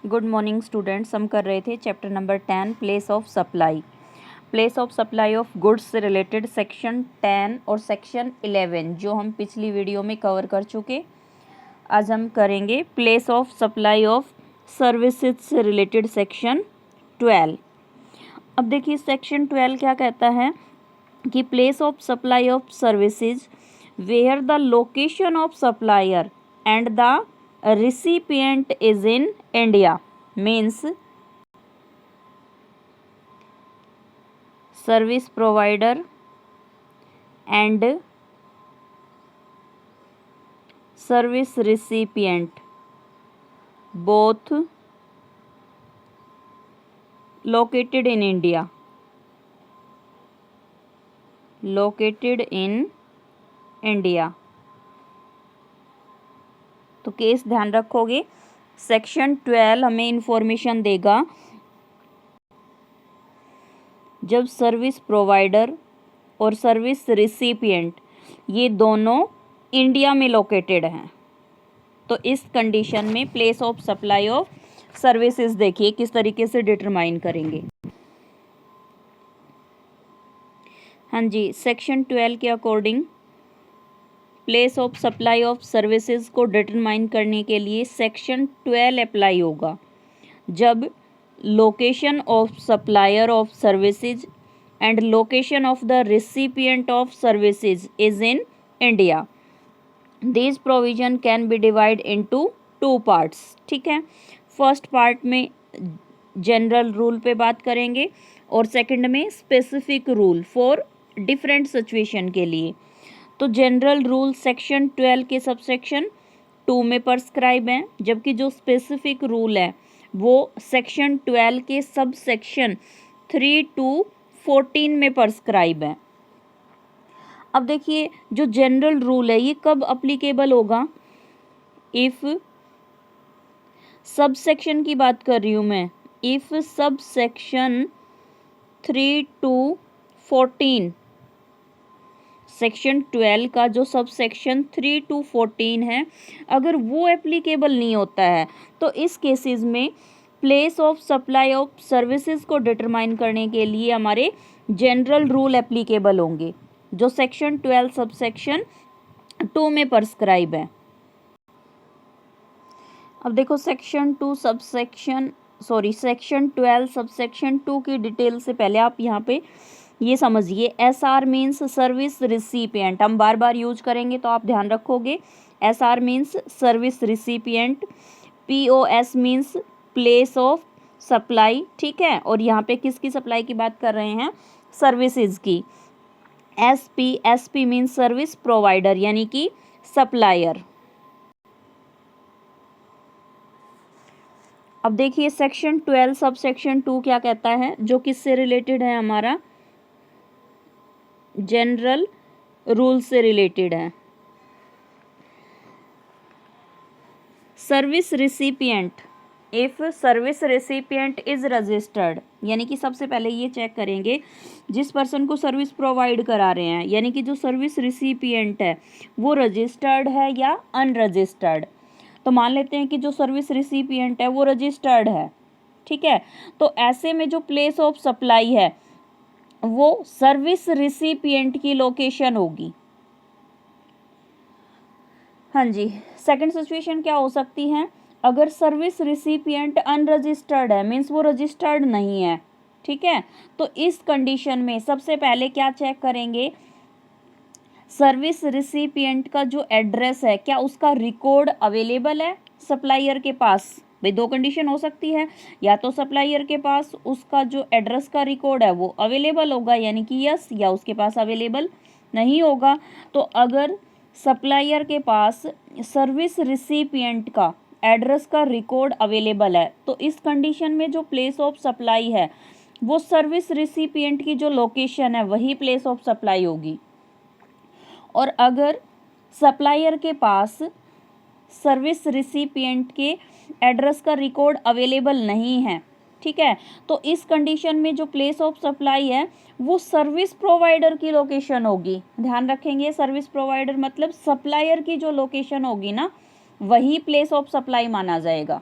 Good morning students. हम कर रहे थे chapter number 10 place of supply. Place of supply of goods से रिलेटेड सेक्शन 10 और सेक्शन 11 जो हम पिछली वीडियो में कवर कर चुके। आज हम करेंगे place of supply of services से रिलेटेड सेक्शन 12। अब देखिए सेक्शन 12 क्या कहता है कि place of supply of services where the location of supplier and the recipient is in India means service provider and service recipient both located in India, तो case ध्यान रखोगे। सेक्शन 12 हमें इंफॉर्मेशन देगा जब सर्विस प्रोवाइडर और service recipient ये दोनों India में लोकेटेड हैं, तो इस कंडीशन में place of supply of services देखिए किस तरीके से डिटरमाइन करेंगे। हाँ जी, सेक्शन 12 के according place of supply of services को डिटरमाइन करने के लिए सेक्शन 12 अप्लाई होगा जब location of supplier of services and location of the recipient of services is in India. This provision can be divide into 2 parts. ठीक है, first part में general rule पे बात करेंगे और सेकंड में specific rule for different situation के लिए। तो जनरल रूल सेक्शन 12 के सबसेक्शन 2 में प्रिस्क्राइब हैं, जबकि जो स्पेसिफिक रूल है वो सेक्शन 12 के सबसेक्शन 3 to 14 में प्रिस्क्राइब है। अब देखिए जो जनरल रूल है ये कब अप्लीकेबल होगा? इफ़ सबसेक्शन की बात कर रही हूँ मैं, इफ़ सबसेक्शन 3 to 14 सेक्शन 12 का जो सब सेक्शन 3 to 14 है, अगर वो एप्लीकेबल नहीं होता है तो इस केसेस में place of supply of services को डिटरमाइन करने के लिए हमारे जनरल रूल एप्लीकेबल होंगे जो सेक्शन 12 सब सेक्शन 2 में प्रिस्क्राइब है। अब देखो सेक्शन 12 सब सेक्शन 2 की डिटेल से पहले आप यहाँ पे ये समझिए, SR मीन्स सर्विस रिसिपिएंट, हम बार बार यूज करेंगे तो आप ध्यान रखोगे। SR means service recipient, POS means place of supply. ठीक है, और यहाँ पे किसकी सप्लाई की बात कर रहे हैं? सर्विसेज की। SP मीन्स सर्विस प्रोवाइडर यानी कि सप्लायर। अब देखिए सेक्शन 12 सब सेक्शन 2 क्या कहता है, जो किससे रिलेटेड है? हमारा जनरल रूल से रिलेटेड है। Service recipient, if service recipient is registered, यानी कि सबसे पहले ये चेक करेंगे जिस पर्सन को सर्विस प्रोवाइड करा रहे हैं, यानी कि जो सर्विस रिसिपिएंट है वो रजिस्टर्ड है या अनरजिस्टर्ड। तो मान लेते हैं कि जो सर्विस रिसिपिएंट है वो रजिस्टर्ड है। ठीक है, तो ऐसे में जो प्लेस ऑफ सप्लाई है वो सर्विस रिसिपिएंट की लोकेशन होगी। हाँ जी, सेकंड सिचुएशन क्या हो सकती है? अगर सर्विस रिसिपिएंट अनरजिस्टर्ड है, मीन्स वो रजिस्टर्ड नहीं है। ठीक है, तो इस कंडीशन में सबसे पहले क्या चेक करेंगे? सर्विस रिसिपिएंट का जो एड्रेस है क्या उसका रिकॉर्ड अवेलेबल है सप्लायर के पास? भाई 2 कंडीशन हो सकती है, या तो सप्लायर के पास उसका जो एड्रेस का रिकॉर्ड है वो अवेलेबल होगा यानी कि यस, या उसके पास अवेलेबल नहीं होगा। तो अगर सप्लायर के पास सर्विस रिसिपिएंट का एड्रेस का रिकॉर्ड अवेलेबल है तो इस कंडीशन में जो प्लेस ऑफ सप्लाई है वो सर्विस रिसिपिएंट की जो लोकेशन है वही प्लेस ऑफ सप्लाई होगी। और अगर सप्लायर के पास सर्विस रिसिपिएंट के एड्रेस का रिकॉर्ड अवेलेबल नहीं है, ठीक है, तो इस कंडीशन में जो प्लेस ऑफ सप्लाई है वो सर्विस प्रोवाइडर की लोकेशन होगी। ध्यान रखेंगे, सर्विस प्रोवाइडर मतलब सप्लायर की जो लोकेशन होगी ना वही प्लेस ऑफ सप्लाई माना जाएगा।